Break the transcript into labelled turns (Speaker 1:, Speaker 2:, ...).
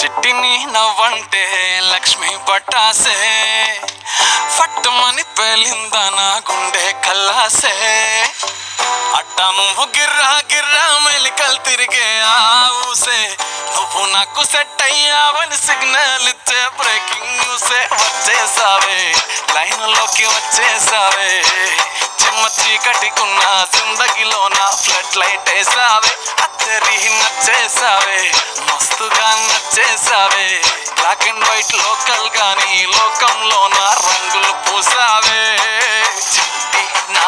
Speaker 1: చిట్టిని నవ్వంటే లక్ష్మి పట్టాసే ఫట్టుమని పేలిందా నా గుండె కల్లాసే అట్టా నువ్వు గిర్రా గిర్రా మెలికలు తిరిగే ఆ ఊసే నువ్వు నాకు సెట్ అయ్యావని సిగ్నల్ ఇచ్చే బ్రేకింగ్ న్యూసే వచ్చేసావే లైన్లోకి వచ్చేసావే చిమ్మ చీకటికున్న జిందగీలో నా ఫ్లడ్ లైట్ వేసావే అత్తరి నచ్చేసావే మస్తుగా నచ్చేసావే బ్లాక్ అండ్ వైట్ లోకల్ గాని లోకంలో నా రంగులు పూసావే చిట్టి నా